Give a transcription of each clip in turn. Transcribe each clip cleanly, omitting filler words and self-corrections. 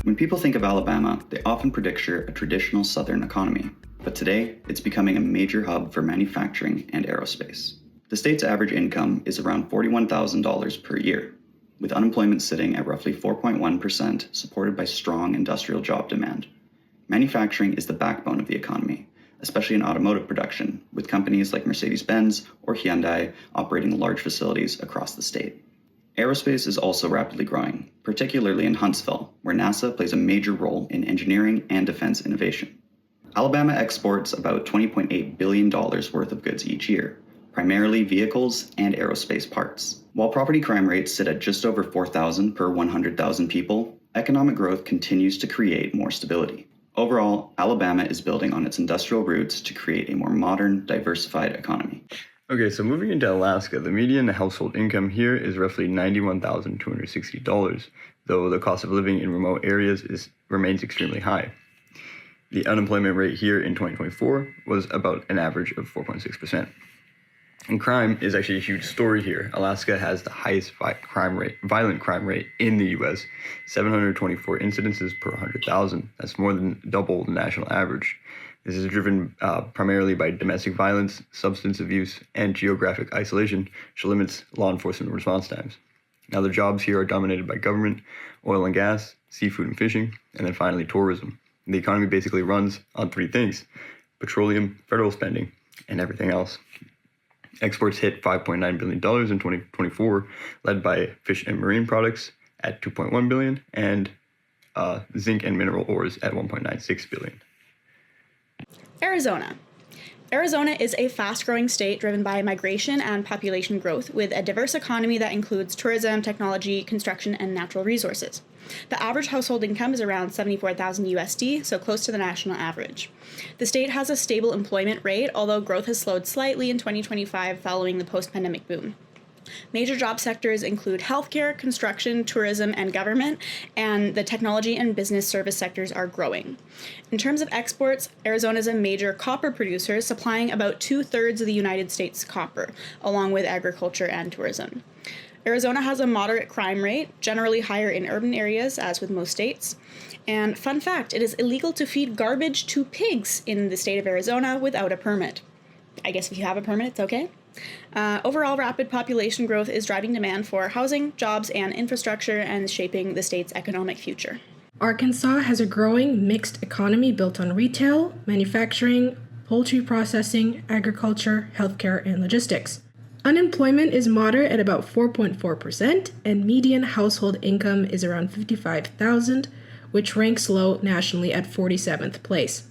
When people think of Alabama, they often picture a traditional Southern economy, but today it's becoming a major hub for manufacturing and aerospace. The state's average income is around $41,000 per year, with unemployment sitting at roughly 4.1%, supported by strong industrial job demand. Manufacturing is the backbone of the economy, especially in automotive production, with companies like Mercedes-Benz or Hyundai operating large facilities across the state. Aerospace is also rapidly growing, particularly in Huntsville, where NASA plays a major role in engineering and defense innovation. Alabama exports about $20.8 billion worth of goods each year, primarily vehicles and aerospace parts. While property crime rates sit at just over 4,000 per 100,000 people, economic growth continues to create more stability. Overall, Alabama is building on its industrial roots to create a more modern, diversified economy. Okay, so moving into Alaska, the median household income here is roughly $91,260, though the cost of living in remote areas remains extremely high. The unemployment rate here in 2024 was about an average of 4.6%. And crime is actually a huge story here. Alaska has the highest violent crime rate in the U.S., 724 incidences per 100,000. That's more than double the national average. This is driven primarily by domestic violence, substance abuse, and geographic isolation, which limits law enforcement response times. Now, the jobs here are dominated by government, oil and gas, seafood and fishing, and then finally tourism. And the economy basically runs on three things: petroleum, federal spending, and everything else. Exports hit $5.9 billion in 2024, led by fish and marine products at $2.1 billion and zinc and mineral ores at $1.96 billion. Arizona. Arizona is a fast-growing state driven by migration and population growth, with a diverse economy that includes tourism, technology, construction, and natural resources. The average household income is around $74,000 USD, so close to the national average. The state has a stable employment rate, although growth has slowed slightly in 2025 following the post-pandemic boom. Major job sectors include healthcare, construction, tourism, and government, and the technology and business service sectors are growing. In terms of exports, Arizona is a major copper producer, supplying about 2/3 of the United States' copper, along with agriculture and tourism. Arizona has a moderate crime rate, generally higher in urban areas, as with most states. And fun fact, it is illegal to feed garbage to pigs in the state of Arizona without a permit. I guess if you have a permit, it's okay. Overall, rapid population growth is driving demand for housing, jobs, and infrastructure, and shaping the state's economic future. Arkansas has a growing mixed economy built on retail, manufacturing, poultry processing, agriculture, healthcare, and logistics. Unemployment is moderate at about 4.4%, and median household income is around $55,000, which ranks low nationally at 47th place.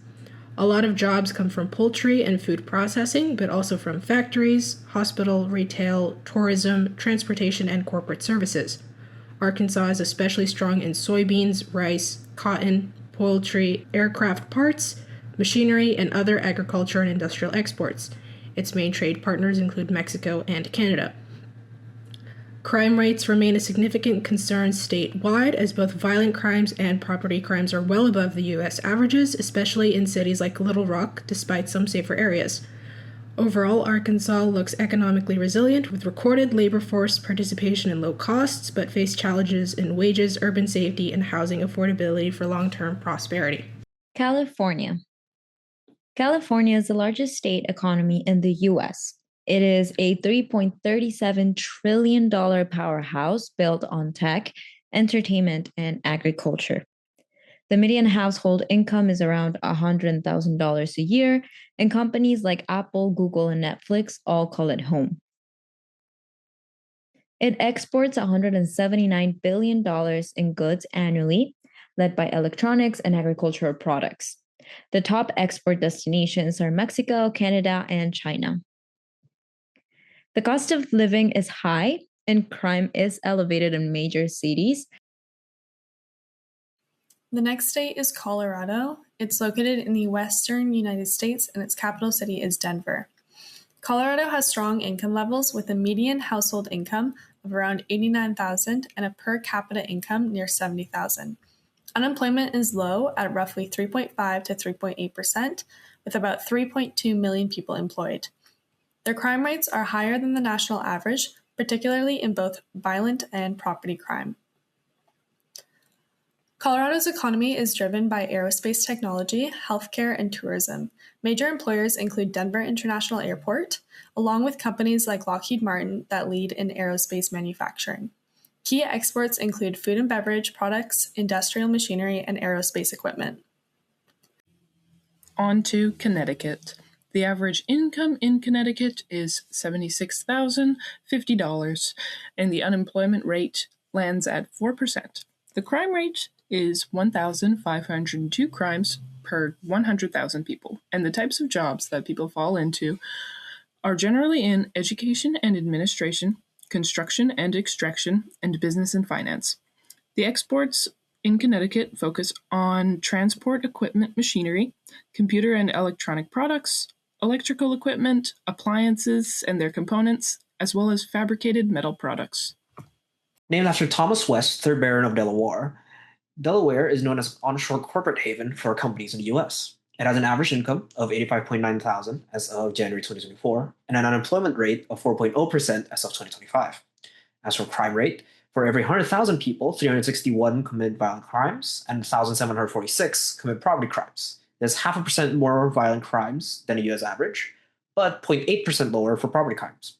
A lot of jobs come from poultry and food processing, but also from factories, hospital, retail, tourism, transportation, and corporate services. Arkansas is especially strong in soybeans, rice, cotton, poultry, aircraft parts, machinery, and other agriculture and industrial exports. Its main trade partners include Mexico and Canada. Crime rates remain a significant concern statewide, as both violent crimes and property crimes are well above the U.S. averages, especially in cities like Little Rock, despite some safer areas. Overall, Arkansas looks economically resilient, with recorded labor force participation and low costs, but face challenges in wages, urban safety, and housing affordability for long-term prosperity. California. California is the largest state economy in the U.S. It is a $3.37 trillion powerhouse built on tech, entertainment, and agriculture. The median household income is around $100,000 a year, and companies like Apple, Google, and Netflix all call it home. It exports $179 billion in goods annually, led by electronics and agricultural products. The top export destinations are Mexico, Canada, and China. The cost of living is high, and crime is elevated in major cities. The next state is Colorado. It's located in the western United States, and its capital city is Denver. Colorado has strong income levels, with a median household income of around $89,000 and a per capita income near $70,000. Unemployment is low at roughly 3.5 to 3.8%, with about 3.2 million people employed. Their crime rates are higher than the national average, particularly in both violent and property crime. Colorado's economy is driven by aerospace technology, healthcare, and tourism. Major employers include Denver International Airport, along with companies like Lockheed Martin that lead in aerospace manufacturing. Key exports include food and beverage products, industrial machinery, and aerospace equipment. On to Connecticut. The average income in Connecticut is $76,050, and the unemployment rate lands at 4%. The crime rate is 1,502 crimes per 100,000 people, and the types of jobs that people fall into are generally in education and administration, construction and extraction, and business and finance. The exports in Connecticut focus on transport equipment machinery, computer and electronic products, electrical equipment, appliances and their components, as well as fabricated metal products. Named after Thomas West, 3rd Baron of Delaware, Delaware is known as onshore corporate haven for companies in the US. It has an average income of $85.9 thousand as of January 2024 and an unemployment rate of 4.0% as of 2025. As for crime rate, for every 100,000 people, 361 commit violent crimes and 1,746 commit property crimes. There's 0.5% more violent crimes than a US average, but 0.8% lower for property crimes.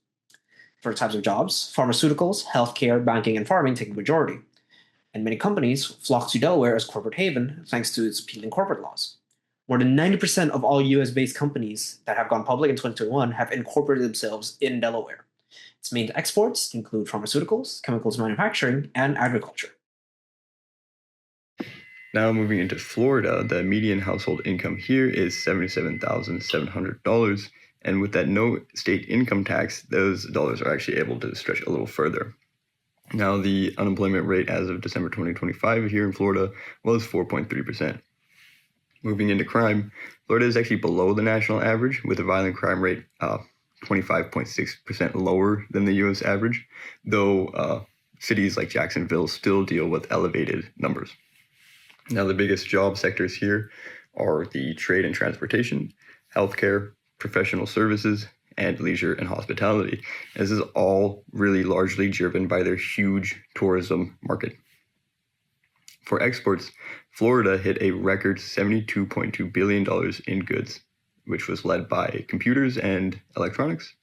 For types of jobs, pharmaceuticals, healthcare, banking, and farming take the majority. And many companies flock to Delaware as corporate haven thanks to its appealing corporate laws. More than 90% of all US-based companies that have gone public in 2021 have incorporated themselves in Delaware. Its main exports include pharmaceuticals, chemicals manufacturing, and agriculture. Now moving into Florida, the median household income here is $77,700. And with that no state income tax, those dollars are actually able to stretch a little further. Now, the unemployment rate as of December 2025 here in Florida was 4.3%. Moving into crime, Florida is actually below the national average with a violent crime rate 25.6% lower than the U.S. average, though cities like Jacksonville still deal with elevated numbers. Now, the biggest job sectors here are the trade and transportation, healthcare, professional services, and leisure and hospitality. This is all really largely driven by their huge tourism market. For exports, Florida hit a record $72.2 billion in goods, which was led by computers and electronics,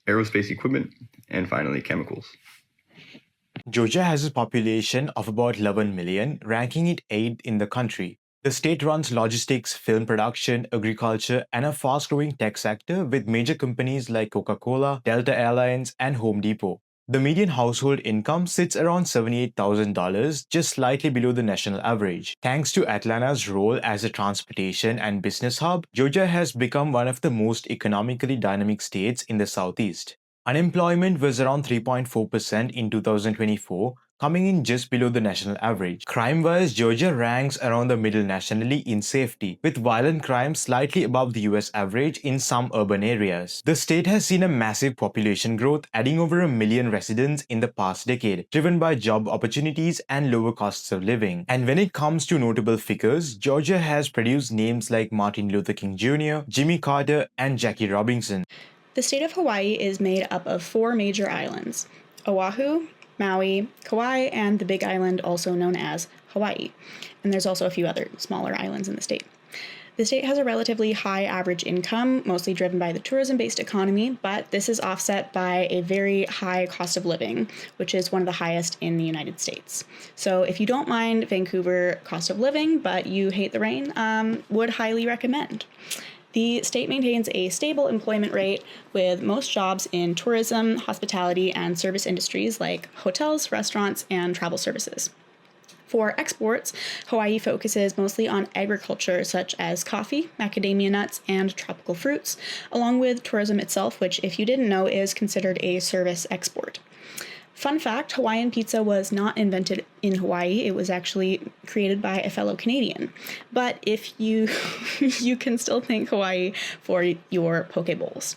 aerospace equipment, and finally chemicals. Georgia has a population of about 11 million, ranking it 8th in the country. The state runs logistics, film production, agriculture, and a fast-growing tech sector with major companies like Coca-Cola, Delta Airlines, and Home Depot. The median household income sits around $78,000, just slightly below the national average. Thanks to Atlanta's role as a transportation and business hub, Georgia has become one of the most economically dynamic states in the Southeast. Unemployment was around 3.4% in 2024, coming in just below the national average. Crime-wise, Georgia ranks around the middle nationally in safety, with violent crime slightly above the US average in some urban areas. The state has seen a massive population growth, adding over 1 million residents in the past decade, driven by job opportunities and lower costs of living. And when it comes to notable figures, Georgia has produced names like Martin Luther King Jr., Jimmy Carter, and Jackie Robinson. The state of Hawaii is made up of 4 major islands: Oahu, Maui, Kauai, and the Big Island, also known as Hawaii. And there's also a few other smaller islands in the state. The state has a relatively high average income, mostly driven by the tourism-based economy, but this is offset by a very high cost of living, which is one of the highest in the United States. So if you don't mind Vancouver cost of living, but you hate the rain, would highly recommend. The state maintains a stable employment rate with most jobs in tourism, hospitality, and service industries like hotels, restaurants, and travel services. For exports, Hawaii focuses mostly on agriculture such as coffee, macadamia nuts, and tropical fruits, along with tourism itself, which, if you didn't know, is considered a service export. Fun fact, Hawaiian pizza was not invented in Hawaii. It was actually created by a fellow Canadian. But if you can still thank Hawaii for your poke bowls.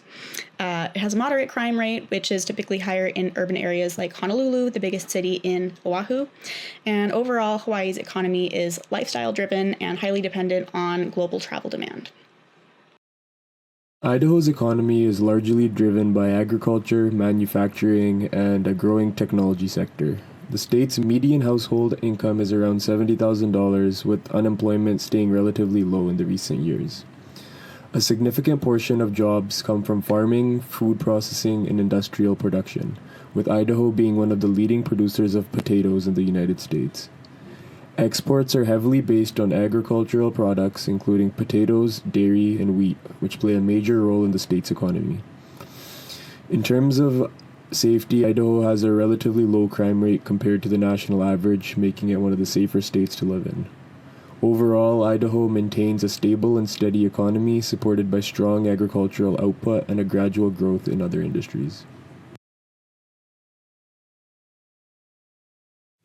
It has a moderate crime rate, which is typically higher in urban areas like Honolulu, the biggest city in Oahu. And overall, Hawaii's economy is lifestyle-driven and highly dependent on global travel demand. Idaho's economy is largely driven by agriculture, manufacturing, and a growing technology sector. The state's median household income is around $70,000, with unemployment staying relatively low in the recent years. A significant portion of jobs come from farming, food processing, and industrial production, with Idaho being one of the leading producers of potatoes in the United States. Exports are heavily based on agricultural products, including potatoes, dairy, and wheat, which play a major role in the state's economy. In terms of safety, Idaho has a relatively low crime rate compared to the national average, making it one of the safer states to live in. Overall, Idaho maintains a stable and steady economy supported by strong agricultural output and a gradual growth in other industries.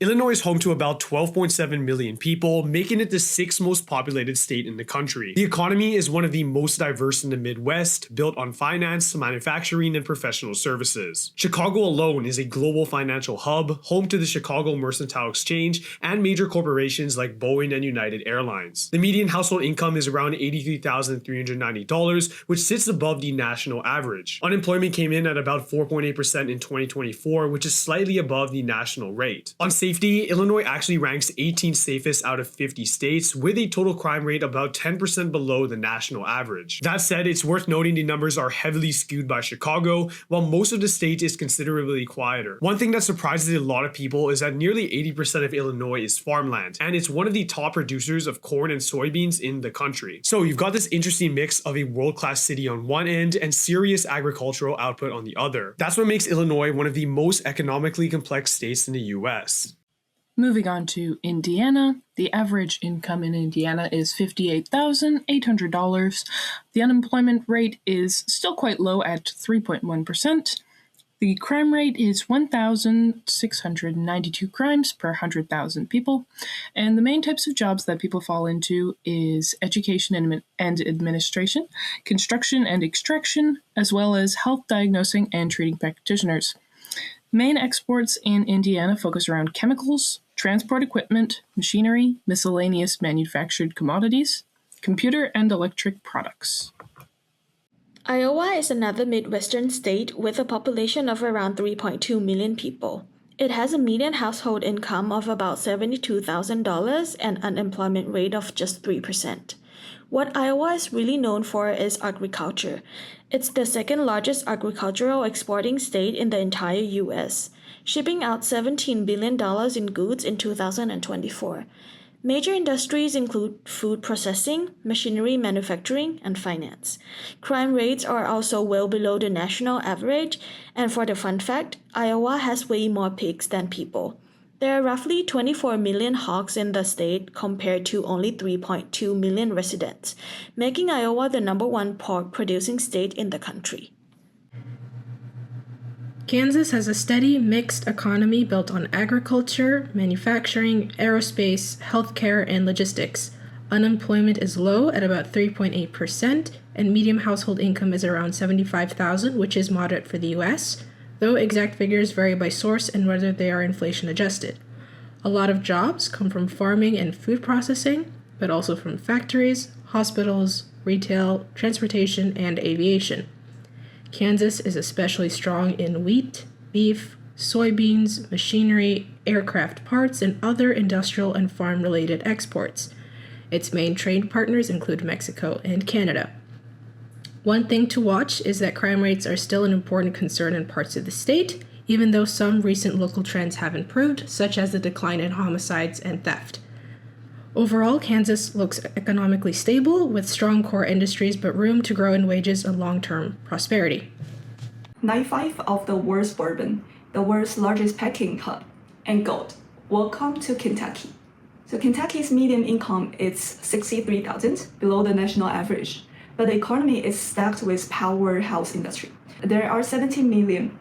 Illinois is home to about 12.7 million people, making it the sixth most populated state in the country. The economy is one of the most diverse in the Midwest, built on finance, manufacturing, and professional services. Chicago alone is a global financial hub, home to the Chicago Mercantile Exchange and major corporations like Boeing and United Airlines. The median household income is around $83,390, which sits above the national average. Unemployment came in at about 4.8% in 2024, which is slightly above the national rate. On safety, Illinois actually ranks 18th safest out of 50 states, with a total crime rate about 10% below the national average. That said, it's worth noting the numbers are heavily skewed by Chicago, while most of the state is considerably quieter. One thing that surprises a lot of people is that nearly 80% of Illinois is farmland, and it's one of the top producers of corn and soybeans in the country. So you've got this interesting mix of a world-class city on one end and serious agricultural output on the other. That's what makes Illinois one of the most economically complex states in the US. Moving on to Indiana, the average income in Indiana is $58,800. The unemployment rate is still quite low at 3.1%. The crime rate is 1,692 crimes per 100,000 people. And the main types of jobs that people fall into is education and administration, construction and extraction, as well as health diagnosing and treating practitioners. Main exports in Indiana focus around chemicals, transport equipment, machinery, miscellaneous manufactured commodities, computer and electric products. Iowa is another Midwestern state with a population of around 3.2 million people. It has a median household income of about $72,000 and unemployment rate of just 3%. What Iowa is really known for is agriculture. It's the second largest agricultural exporting state in the entire U.S., shipping out $17 billion in goods in 2024. Major industries include food processing, machinery manufacturing, and finance. Crime rates are also well below the national average, and for the fun fact, Iowa has way more pigs than people. There are roughly 24 million hogs in the state compared to only 3.2 million residents, making Iowa the #1 pork-producing state in the country. Kansas has a steady, mixed economy built on agriculture, manufacturing, aerospace, healthcare, and logistics. Unemployment is low at about 3.8%, and median household income is around $75,000, which is moderate for the U.S., though exact figures vary by source and whether they are inflation adjusted. A lot of jobs come from farming and food processing, but also from factories, hospitals, retail, transportation, and aviation. Kansas is especially strong in wheat, beef, soybeans, machinery, aircraft parts, and other industrial and farm-related exports. Its main trade partners include Mexico and Canada. One thing to watch is that crime rates are still an important concern in parts of the state, even though some recent local trends have improved, such as the decline in homicides and theft. Overall, Kansas looks economically stable, with strong core industries but room to grow in wages and long-term prosperity. 95 of the world's bourbon, the world's largest packing hub, and gold will come to Kentucky. So Kentucky's median income is $63,000, below the national average. But the economy is stacked with powerhouse industry. There are 17 million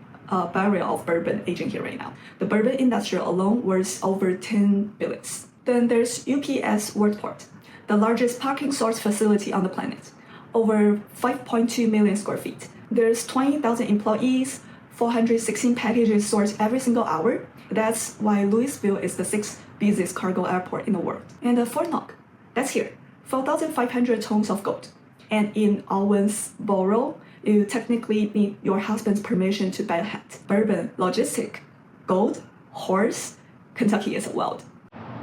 barrels of bourbon aging here right now. The bourbon industry alone worth over $10 billion. Then there's UPS Worldport, the largest parking source facility on the planet, over 5.2 million square feet. There's 20,000 employees, 416 packages sorted every single hour. That's why Louisville is the 6th busiest cargo airport in the world. And Fort Knox, that's here, 4,500 tons of gold. And in Owensboro, you technically need your husband's permission to buy a hat. Bourbon, logistic, gold, horse, Kentucky as well.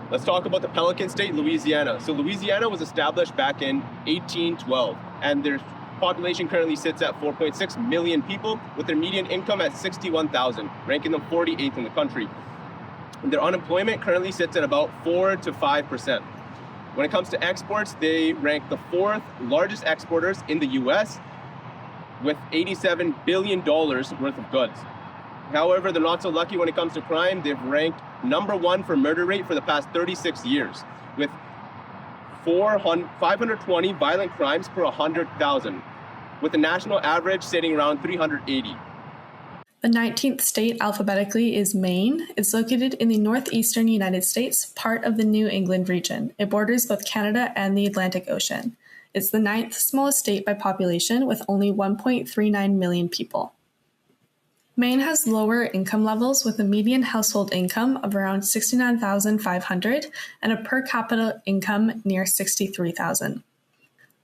Let's talk about the Pelican State, Louisiana. So Louisiana was established back in 1812, and their population currently sits at 4.6 million people, with their median income at $61,000, ranking them 48th in the country. And their unemployment currently sits at about 4 to 5%. When it comes to exports, they rank the 4th largest exporters in the US with $87 billion worth of goods. However, they're not so lucky when it comes to crime. They've ranked number 1 for murder rate for the past 36 years, with 520 violent crimes per 100,000, with the national average sitting around 380. The 19th state alphabetically is Maine. It's located in the northeastern United States, part of the New England region. It borders both Canada and the Atlantic Ocean. It's the 9th smallest state by population, with only 1.39 million people. Maine has lower income levels, with a median household income of around $69,500 and a per capita income near $63,000.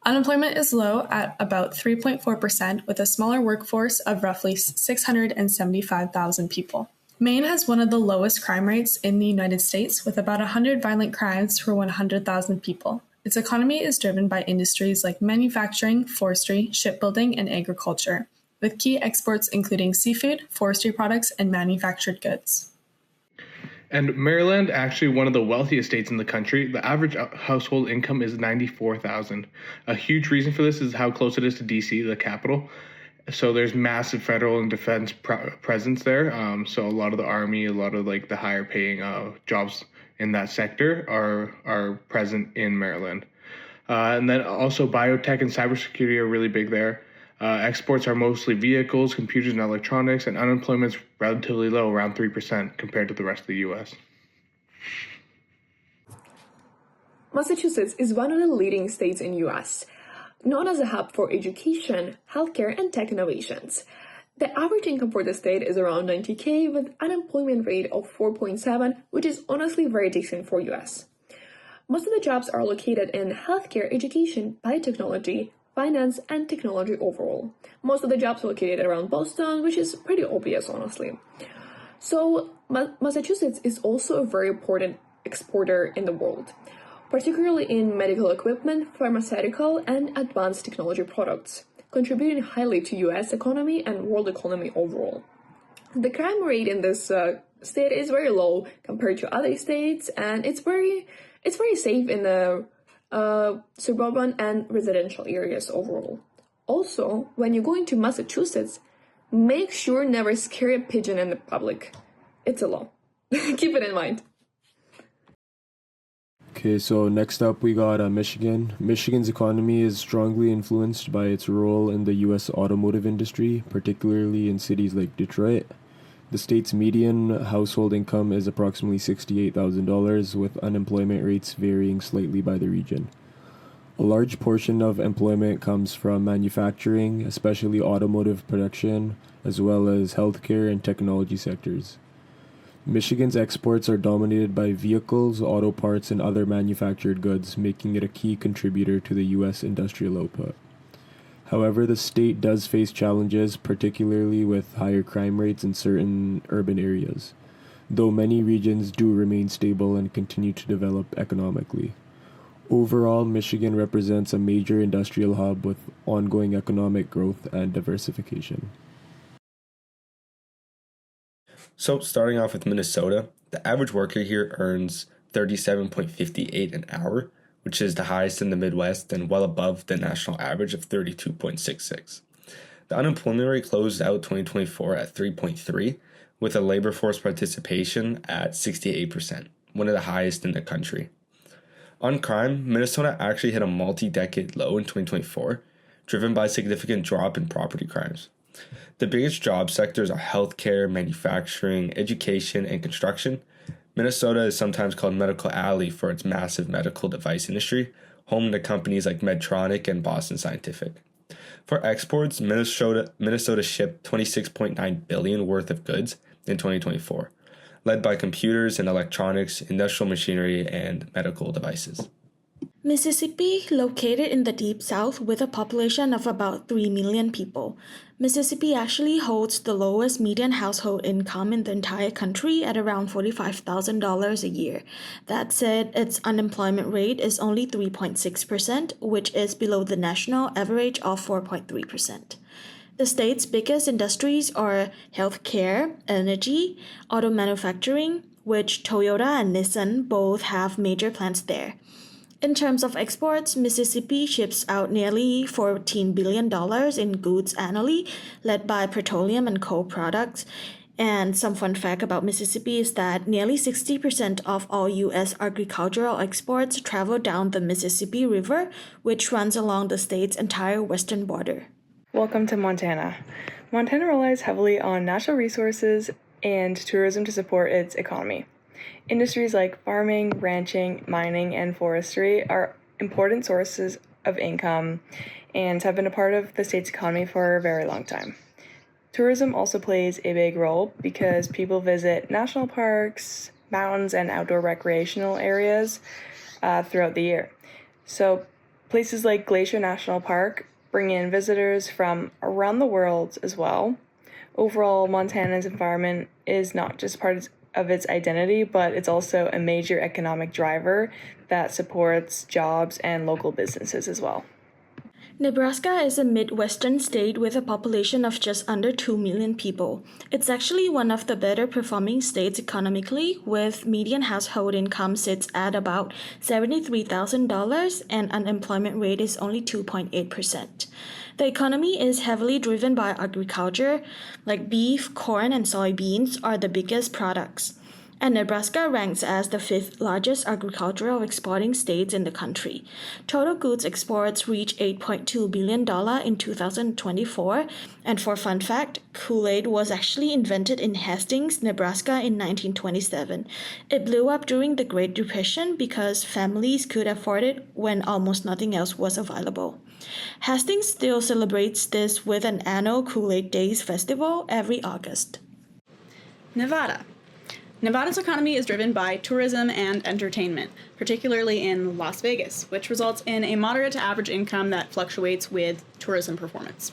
Unemployment is low at about 3.4%, with a smaller workforce of roughly 675,000 people. Maine has one of the lowest crime rates in the United States, with about 100 violent crimes per 100,000 people. Its economy is driven by industries like manufacturing, forestry, shipbuilding, and agriculture, with key exports including seafood, forestry products, and manufactured goods. And Maryland, actually one of the wealthiest states in the country, the average household income is $94,000. A huge reason for this is how close it is to DC, the capital. So there's massive federal and defense presence there. So a lot of the Army, a lot of like the higher paying jobs in that sector are present in Maryland. And then also biotech and cybersecurity are really big there. Exports are mostly vehicles, computers, and electronics, and unemployment's relatively low, around 3% compared to the rest of the U.S. Massachusetts is one of the leading states in U.S., known as a hub for education, healthcare, and tech innovations. The average income for the state is around $90K, with unemployment rate of 4.7, which is honestly very decent for U.S. Most of the jobs are located in healthcare, education, biotechnology, finance, and technology overall. Most of the jobs are located around Boston, which is pretty obvious, honestly. So Massachusetts is also a very important exporter in the world, particularly in medical equipment, pharmaceutical, and advanced technology products, contributing highly to US economy and world economy overall. The crime rate in this state is very low compared to other states, and it's very safe in the suburban and residential areas overall. Also, when you're going to Massachusetts, make sure never scare a pigeon in the public. It's a law. Keep it in mind. Okay, so next up we got Michigan. Michigan's economy is strongly influenced by its role in the U.S. automotive industry, particularly in cities like Detroit. The state's median household income is approximately $68,000, with unemployment rates varying slightly by the region. A large portion of employment comes from manufacturing, especially automotive production, as well as healthcare and technology sectors. Michigan's exports are dominated by vehicles, auto parts, and other manufactured goods, making it a key contributor to the U.S. industrial output. However, the state does face challenges, particularly with higher crime rates in certain urban areas, though many regions do remain stable and continue to develop economically. Overall, Michigan represents a major industrial hub with ongoing economic growth and diversification. So, starting off with Minnesota, the average worker here earns $37.58 an hour, which is the highest in the Midwest and well above the national average of 32.66. The unemployment rate closed out 2024 at 3.3, with a labor force participation at 68%, one of the highest in the country. On crime, Minnesota actually hit a multi-decade low in 2024, driven by a significant drop in property crimes. The biggest job sectors are healthcare, manufacturing, education, and construction. Minnesota is sometimes called Medical Alley for its massive medical device industry, home to companies like Medtronic and Boston Scientific. For exports, Minnesota shipped $26.9 billion worth of goods in 2024, led by computers and electronics, industrial machinery, and medical devices. Mississippi, located in the deep south with a population of about 3 million people. Mississippi actually holds the lowest median household income in the entire country at around $45,000 a year. That said, its unemployment rate is only 3.6%, which is below the national average of 4.3%. The state's biggest industries are healthcare, energy, auto manufacturing, which Toyota and Nissan both have major plants there. In terms of exports, Mississippi ships out nearly $14 billion in goods annually, led by petroleum and coal products. And some fun fact about Mississippi is that nearly 60% of all U.S. agricultural exports travel down the Mississippi River, which runs along the state's entire western border. Welcome to Montana. Montana relies heavily on natural resources and tourism to support its economy. Industries like farming, ranching, mining, and forestry are important sources of income and have been a part of the state's economy for a very long time. Tourism also plays a big role because people visit national parks, mountains, and outdoor recreational areas throughout the year. So places like Glacier National Park bring in visitors from around the world as well. Overall, Montana's environment is not just part of its identity, but it's also a major economic driver that supports jobs and local businesses as well. Nebraska is a Midwestern state with a population of just under 2 million people. It's actually one of the better performing states economically, with median household income sits at about $73,000 and unemployment rate is only 2.8%. The economy is heavily driven by agriculture, like beef, corn, and soybeans are the biggest products. And Nebraska ranks as the 5th largest agricultural exporting state in the country. Total goods exports reached $8.2 billion in 2024. And for fun fact, Kool-Aid was actually invented in Hastings, Nebraska in 1927. It blew up during the Great Depression because families could afford it when almost nothing else was available. Hastings still celebrates this with an annual Kool-Aid Days festival every August. Nevada. Nevada's economy is driven by tourism and entertainment, particularly in Las Vegas, which results in a moderate to average income that fluctuates with tourism performance.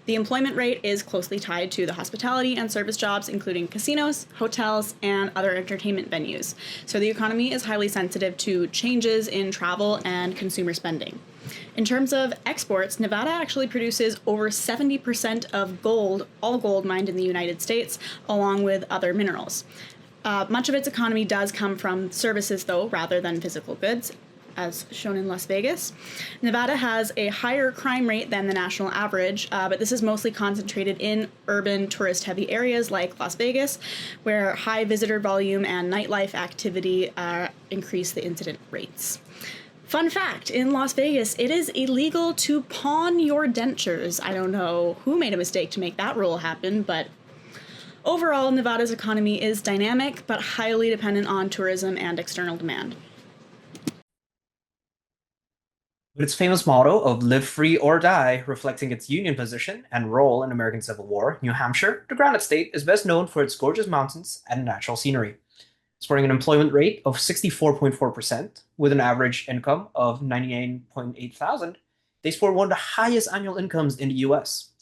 The employment rate is closely tied to the hospitality and service jobs, including casinos, hotels, and other entertainment venues. So the economy is highly sensitive to changes in travel and consumer spending. In terms of exports, Nevada actually produces over 70% of gold, all gold mined in the United States, along with other minerals. Much of its economy does come from services, though, rather than physical goods, as shown in Las Vegas. Nevada has a higher crime rate than the national average, but this is mostly concentrated in urban tourist-heavy areas like Las Vegas, where high visitor volume and nightlife activity increase the incident rates. Fun fact, in Las Vegas, it is illegal to pawn your dentures. I don't know who made a mistake to make that rule happen, but overall, Nevada's economy is dynamic but highly dependent on tourism and external demand. With its famous motto of live free or die, reflecting its Union position and role in American Civil War, New Hampshire, the Granite State, is best known for its gorgeous mountains and natural scenery. Sporting an employment rate of 64.4%, with an average income of $99.8 thousand, they score one of the highest annual incomes in the U.S.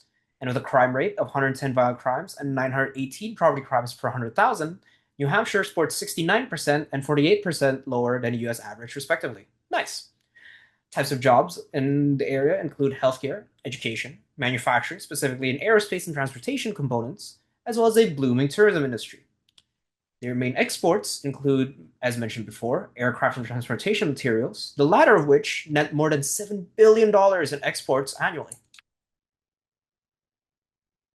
And with a crime rate of 110 violent crimes and 918 property crimes per 100,000, New Hampshire sports 69% and 48% lower than the U.S. average, respectively. Nice. Types of jobs in the area include healthcare, education, manufacturing, specifically in aerospace and transportation components, as well as a blooming tourism industry. Their main exports include, as mentioned before, aircraft and transportation materials, the latter of which net more than $7 billion in exports annually.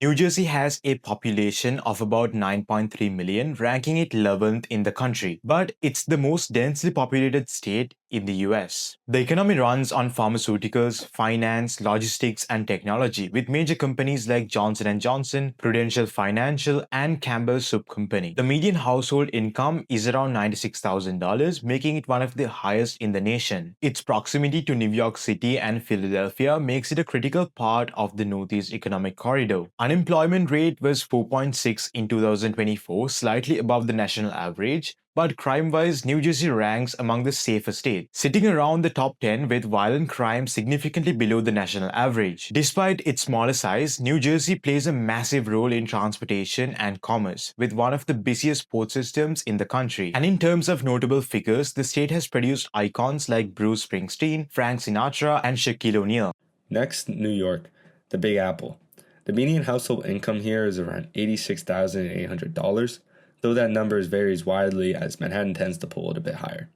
New Jersey has a population of about 9.3 million, ranking it 11th in the country, but it's the most densely populated state in the US. The economy runs on pharmaceuticals, finance, logistics, and technology, with major companies like Johnson & Johnson, Prudential Financial, and Campbell Soup Company. The median household income is around $96,000, making it one of the highest in the nation. Its proximity to New York City and Philadelphia makes it a critical part of the Northeast Economic Corridor. Unemployment rate was 4.6 in 2024, slightly above the national average. But crime-wise, New Jersey ranks among the safer states, sitting around the top 10 with violent crime significantly below the national average. Despite its smaller size, New Jersey plays a massive role in transportation and commerce, with one of the busiest port systems in the country. And in terms of notable figures, the state has produced icons like Bruce Springsteen, Frank Sinatra, and Shaquille O'Neal. Next, New York, the Big Apple. The median household income here is around $86,800, though that number varies widely as Manhattan tends to pull it a bit higher.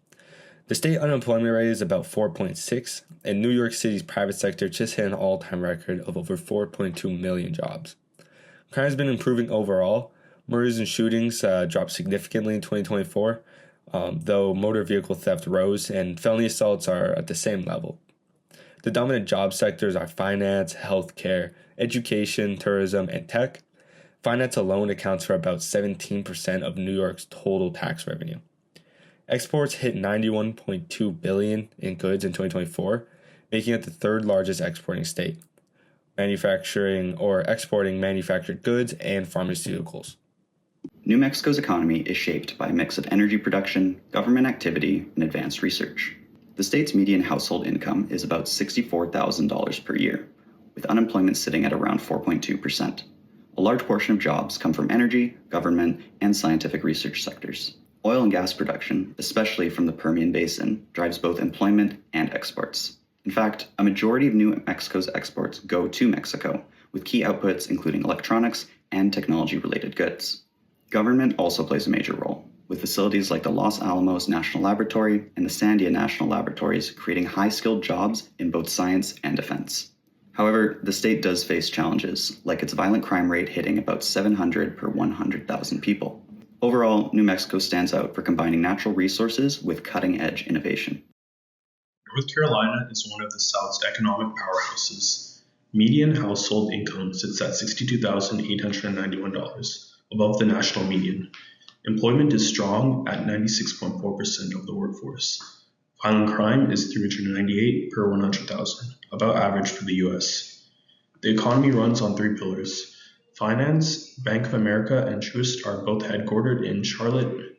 The state unemployment rate is about 4.6, and New York City's private sector just hit an all-time record of over 4.2 million jobs. Crime has been improving overall. Murders and shootings dropped significantly in 2024, though motor vehicle theft rose and felony assaults are at the same level. The dominant job sectors are finance, healthcare, education, tourism, and tech. Finance alone accounts for about 17% of New York's total tax revenue. Exports hit $91.2 billion in goods in 2024, making it the third largest exporting state, manufacturing or exporting manufactured goods and pharmaceuticals. New Mexico's economy is shaped by a mix of energy production, government activity, and advanced research. The state's median household income is about $64,000 per year, with unemployment sitting at around 4.2%. A large portion of jobs come from energy, government, and scientific research sectors. Oil and gas production, especially from the Permian Basin, drives both employment and exports. In fact, a majority of New Mexico's exports go to Mexico, with key outputs including electronics and technology-related goods. Government also plays a major role, with facilities like the Los Alamos National Laboratory and the Sandia National Laboratories creating high-skilled jobs in both science and defense. However, the state does face challenges, like its violent crime rate hitting about 700 per 100,000 people. Overall, New Mexico stands out for combining natural resources with cutting-edge innovation. North Carolina is one of the South's economic powerhouses. Median household income sits at $62,891, above the national median. Employment is strong at 96.4% of the workforce. Violent crime is 398 per 100,000, about average for the US. The economy runs on three pillars. Finance, Bank of America, and Truist are both headquartered in Charlotte.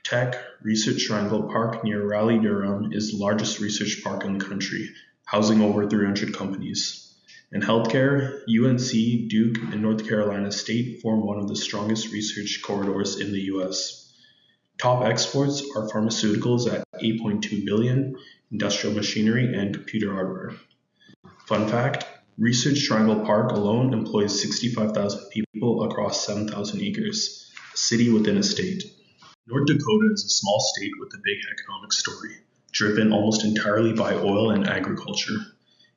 Tech, Research Triangle Park near Raleigh-Durham is the largest research park in the country, housing over 300 companies. In healthcare, UNC, Duke, and North Carolina State form one of the strongest research corridors in the US. Top exports are pharmaceuticals at $8.2 billion, industrial machinery, and computer hardware. Fun fact, Research Triangle Park alone employs 65,000 people across 7,000 acres, a city within a state. North Dakota is a small state with a big economic story, driven almost entirely by oil and agriculture.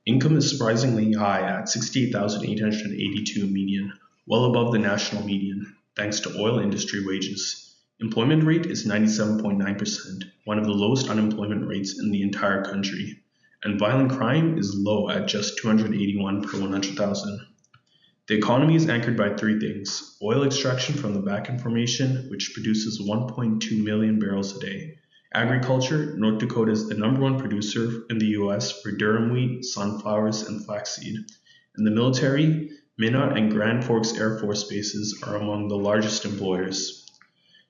Income is surprisingly high at $68,882 median, well above the national median, thanks to oil industry wages. Employment rate is 97.9%, one of the lowest unemployment rates in the entire country, and violent crime is low at just 281 per 100,000. The economy is anchored by three things: oil extraction from the Bakken Formation, which produces 1.2 million barrels a day. Agriculture, North Dakota is the #1 producer in the US for durum wheat, sunflowers, and flaxseed. And the military, Minot and Grand Forks Air Force bases are among the largest employers.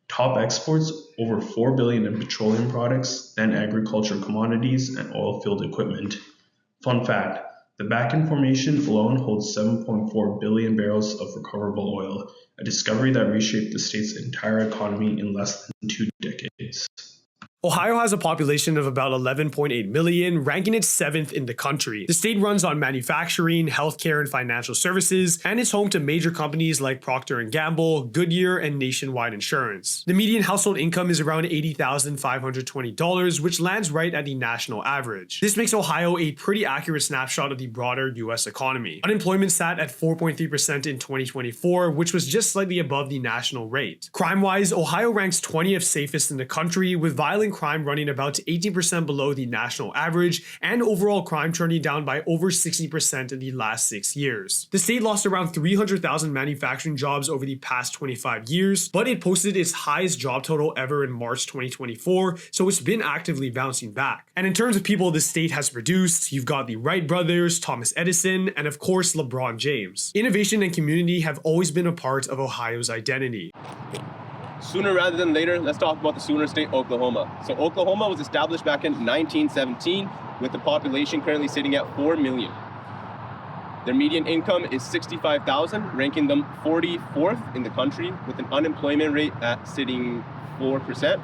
Top exports, over $4 billion in petroleum products, then agricultural commodities, and oil-field equipment. Fun fact, the Bakken Formation alone holds 7.4 billion barrels of recoverable oil, a discovery that reshaped the state's entire economy in less than 2 decades. Ohio has a population of about 11.8 million, ranking it 7th in the country. The state runs on manufacturing, healthcare, and financial services, and is home to major companies like Procter & Gamble, Goodyear, and Nationwide Insurance. The median household income is around $80,520, which lands right at the national average. This makes Ohio a pretty accurate snapshot of the broader US economy. Unemployment sat at 4.3% in 2024, which was just slightly above the national rate. Crime-wise, Ohio ranks 20th safest in the country, with violent crime running about 18% below the national average, and overall crime trending down by over 60% in the last 6 years. The state lost around 300,000 manufacturing jobs over the past 25 years, but it posted its highest job total ever in March 2024, so it's been actively bouncing back. And in terms of people the state has produced, you've got the Wright brothers, Thomas Edison, and of course LeBron James. Innovation and community have always been a part of Ohio's identity. Sooner rather than later, let's talk about the Sooner state, Oklahoma. So Oklahoma was established back in 1917 with the population currently sitting at 4 million. Their median income is $65,000, ranking them 44th in the country with an unemployment rate at sitting 4%.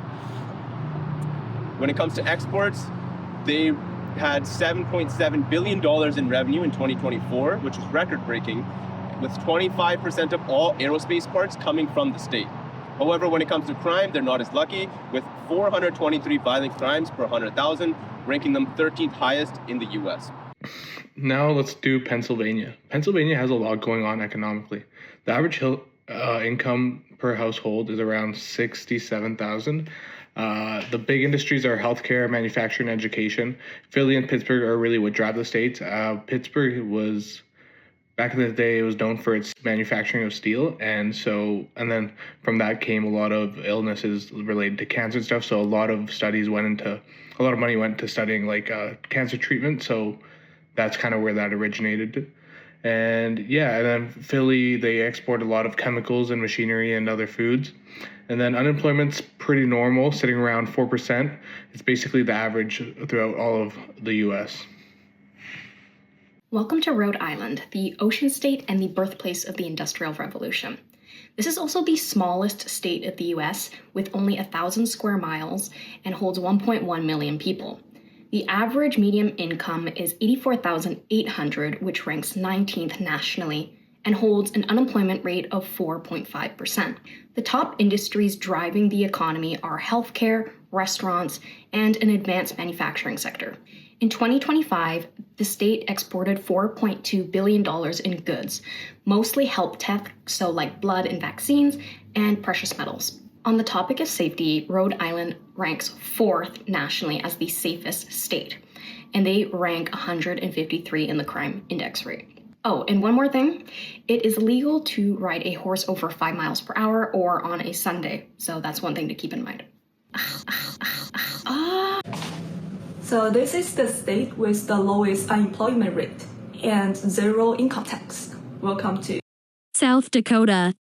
When it comes to exports, they had $7.7 billion in revenue in 2024, which was record-breaking, with 25% of all aerospace parts coming from the state. However, when it comes to crime, they're not as lucky, with 423 violent crimes per 100,000, ranking them 13th highest in the U.S. Now let's do Pennsylvania. Pennsylvania has a lot going on economically. The average income per household is around $67,000. The big industries are healthcare, manufacturing, and education. Philly and Pittsburgh are really what drive the state. Pittsburgh was, back in the day, it was known for its manufacturing of steel, and then from that came a lot of illnesses related to cancer and stuff. So a lot of money went to studying cancer treatment. So that's kind of where that originated. And then Philly, they export a lot of chemicals and machinery and other foods. And then unemployment's pretty normal, sitting around 4%. It's basically the average throughout all of the U.S. Welcome to Rhode Island, the ocean state and the birthplace of the Industrial Revolution. This is also the smallest state of the U.S. with only 1,000 square miles and holds 1.1 million people. The average median income is $84,800, which ranks 19th nationally, and holds an unemployment rate of 4.5%. The top industries driving the economy are healthcare, restaurants, and an advanced manufacturing sector. In 2025, the state exported $4.2 billion in goods, mostly health tech, so like blood and vaccines, and precious metals. On the topic of safety, Rhode Island ranks 4th nationally as the safest state, and they rank 153 in the crime index rate. Oh, and one more thing, it is legal to ride a horse over 5 miles per hour or on a Sunday, so that's one thing to keep in mind. So this is the state with the lowest unemployment rate and zero income tax. Welcome to South Dakota.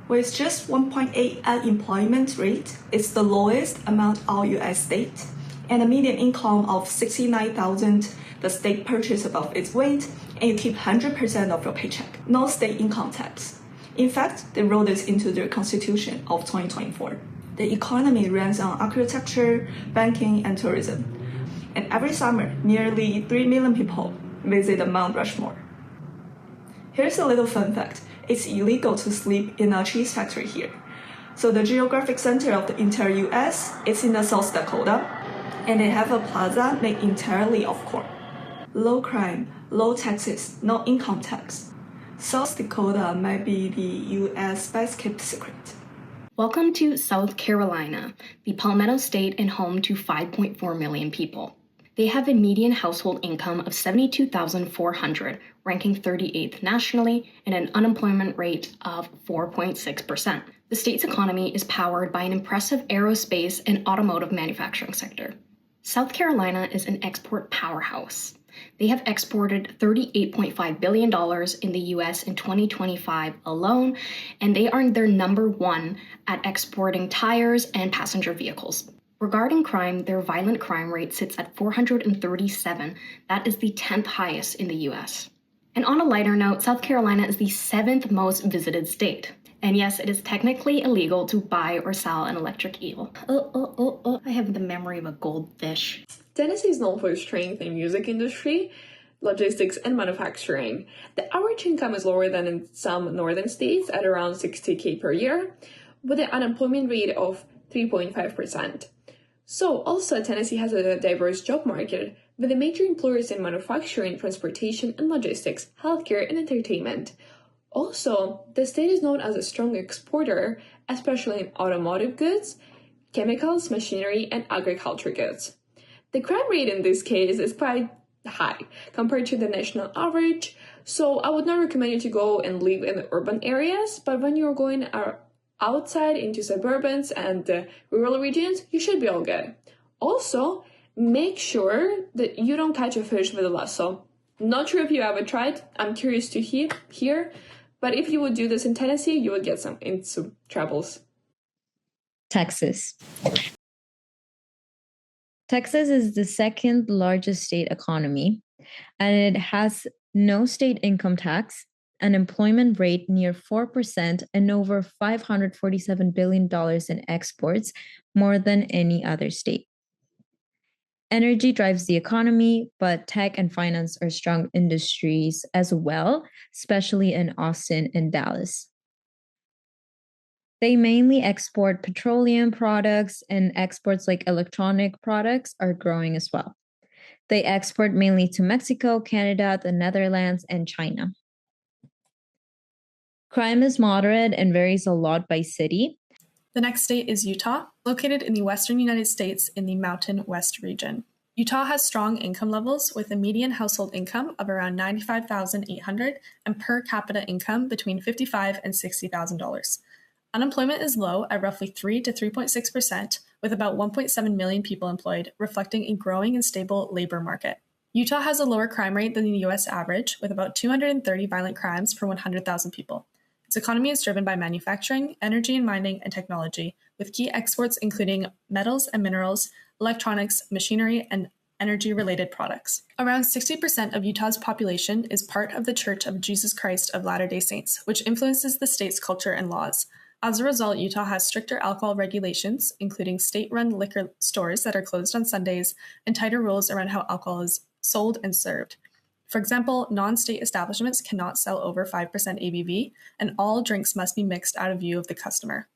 With just 1.8 unemployment rate, it's the lowest among all U.S. states, and a median income of $69,000. The state purchases above its weight, and you keep 100% of your paycheck. No state income tax. In fact, they wrote this into their constitution of 2024. The economy runs on agriculture, banking, and tourism. And every summer, nearly 3 million people visit the Mount Rushmore. Here's a little fun fact. It's illegal to sleep in a cheese factory here. So the geographic center of the entire US is in the South Dakota, and they have a plaza made entirely of corn. Low crime, low taxes, no income tax. South Dakota might be the US best kept secret. Welcome to South Carolina, the Palmetto State and home to 5.4 million people. They have a median household income of $72,400, ranking 38th nationally, and an unemployment rate of 4.6%. The state's economy is powered by an impressive aerospace and automotive manufacturing sector. South Carolina is an export powerhouse. They have exported $38.5 billion in the U.S. in 2025 alone, and they are their number one at exporting tires and passenger vehicles. Regarding crime, their violent crime rate sits at 437. That is the 10th highest in the U.S. And on a lighter note, South Carolina is the 7th most visited state. And yes, it is technically illegal to buy or sell an electric eel. I have the memory of a goldfish. Tennessee is known for its strength in music industry, logistics, and manufacturing. The average income is lower than in some northern states at around $60,000 per year, with an unemployment rate of 3.5%. So also Tennessee has a diverse job market, with the major employers in manufacturing, transportation, and logistics, healthcare, and entertainment. Also, the state is known as a strong exporter, especially in automotive goods, chemicals, machinery, and agriculture goods. The crime rate in this case is quite high compared to the national average, so I would not recommend you to go and live in the urban areas, but when you're going outside into suburbans and rural regions, you should be all good. Also, make sure that you don't catch a fish with a lasso. Not sure if you ever tried, I'm curious to hear, but if you would do this in Tennessee, you would get into troubles. Texas. Texas is the second largest state economy, and it has no state income tax, an employment rate near 4%, and over $547 billion in exports, more than any other state. Energy drives the economy, but tech and finance are strong industries as well, especially in Austin and Dallas. They mainly export petroleum products, and exports like electronic products are growing as well. They export mainly to Mexico, Canada, the Netherlands, and China. Crime is moderate and varies a lot by city. The next state is Utah, located in the western United States in the Mountain West region. Utah has strong income levels with a median household income of around $95,800 and per capita income between $55,000 and $60,000. Unemployment is low at roughly 3 to 3.6%, with about 1.7 million people employed, reflecting a growing and stable labor market. Utah has a lower crime rate than the U.S. average, with about 230 violent crimes per 100,000 people. Its economy is driven by manufacturing, energy and mining, and technology, with key exports including metals and minerals, electronics, machinery, and energy-related products. Around 60% of Utah's population is part of the Church of Jesus Christ of Latter-day Saints, which influences the state's culture and laws. As a result, Utah has stricter alcohol regulations, including state-run liquor stores that are closed on Sundays, and tighter rules around how alcohol is sold and served. For example, non-state establishments cannot sell over 5% ABV, and all drinks must be mixed out of view of the customer.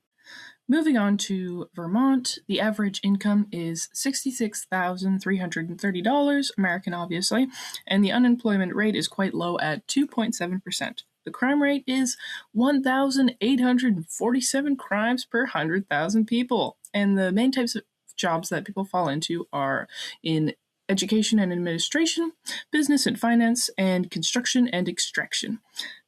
Moving on to Vermont, the average income is $66,330, American obviously, and the unemployment rate is quite low at 2.7%. The crime rate is 1,847 crimes per 100,000 people, and the main types of jobs that people fall into are in education and administration, business and finance, and construction and extraction.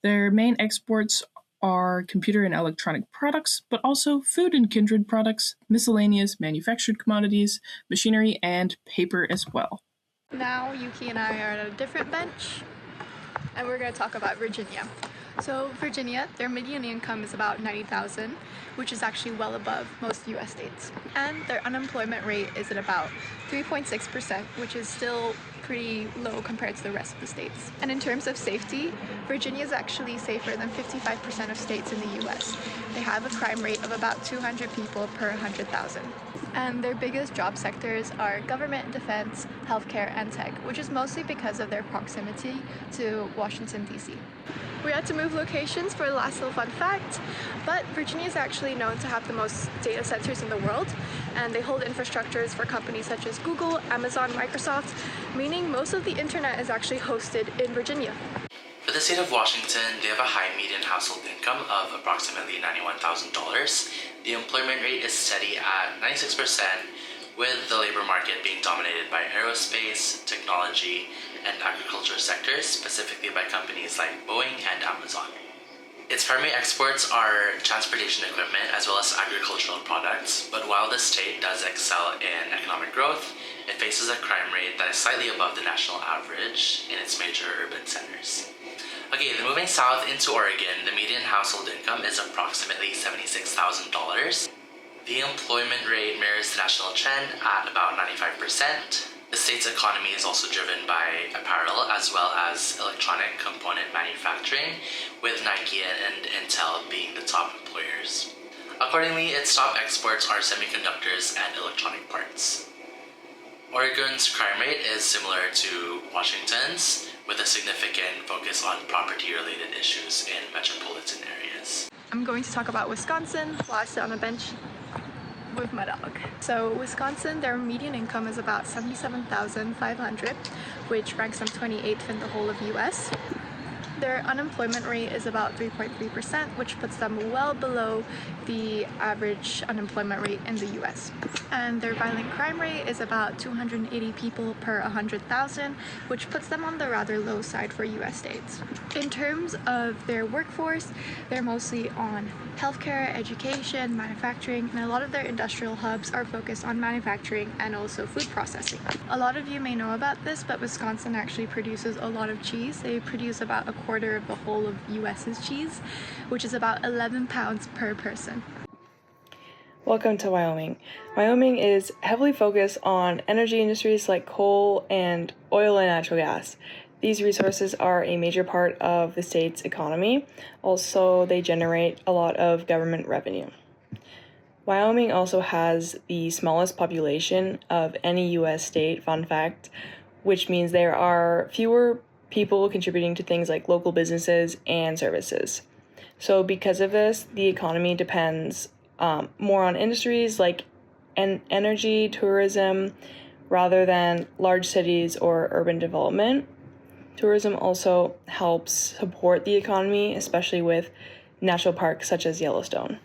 Their main exports are computer and electronic products, but also food and kindred products, miscellaneous manufactured commodities, machinery, and paper as well. Now Yuki and I are at a different bench, and we're going to talk about Virginia. So Virginia, their median income is about $90,000, which is actually well above most US states. And their unemployment rate is at about 3.6%, which is still pretty low compared to the rest of the states. And in terms of safety, Virginia is actually safer than 55% of states in the US. They have a crime rate of about 200 people per 100,000. And their biggest job sectors are government, defense, healthcare, and tech, which is mostly because of their proximity to Washington, D.C. We had to move locations for the last little fun fact, but Virginia is actually known to have the most data centers in the world, and they hold infrastructures for companies such as Google, Amazon, Microsoft, meaning most of the internet is actually hosted in Virginia. For the state of Washington, they have a high median household income of approximately $91,000. The employment rate is steady at 96%, with the labor market being dominated by aerospace, technology, and agriculture sectors, specifically by companies like Boeing and Amazon. Its primary exports are transportation equipment as well as agricultural products, but while the state does excel in economic growth, it faces a crime rate that is slightly above the national average in its major urban centers. Okay, then moving south into Oregon, the median household income is approximately $76,000. The employment rate mirrors the national trend at about 95%. The state's economy is also driven by apparel as well as electronic component manufacturing, with Nike and Intel being the top employers. Accordingly, its top exports are semiconductors and electronic parts. Oregon's crime rate is similar to Washington's, with a significant focus on property-related issues in metropolitan areas. I'm going to talk about Wisconsin while I sit on a bench with my dog. So Wisconsin, their median income is about $77,500, which ranks them 28th in the whole of US. Their unemployment rate is about 3.3%, which puts them well below the average unemployment rate in the US. And their violent crime rate is about 280 people per 100,000, which puts them on the rather low side for US states. In terms of their workforce, they're mostly on healthcare, education, manufacturing, and a lot of their industrial hubs are focused on manufacturing and also food processing. A lot of you may know about this, but Wisconsin actually produces a lot of cheese. They produce about a quarter of the whole of US's cheese, which is about 11 pounds per person. Welcome to Wyoming. Wyoming is heavily focused on energy industries like coal and oil and natural gas. These resources are a major part of the state's economy. Also, they generate a lot of government revenue. Wyoming also has the smallest population of any U.S. state, fun fact, which means there are fewer people contributing to things like local businesses and services. So because of this, the economy depends more on industries like energy, tourism, rather than large cities or urban development. Tourism also helps support the economy, especially with national parks such as Yellowstone.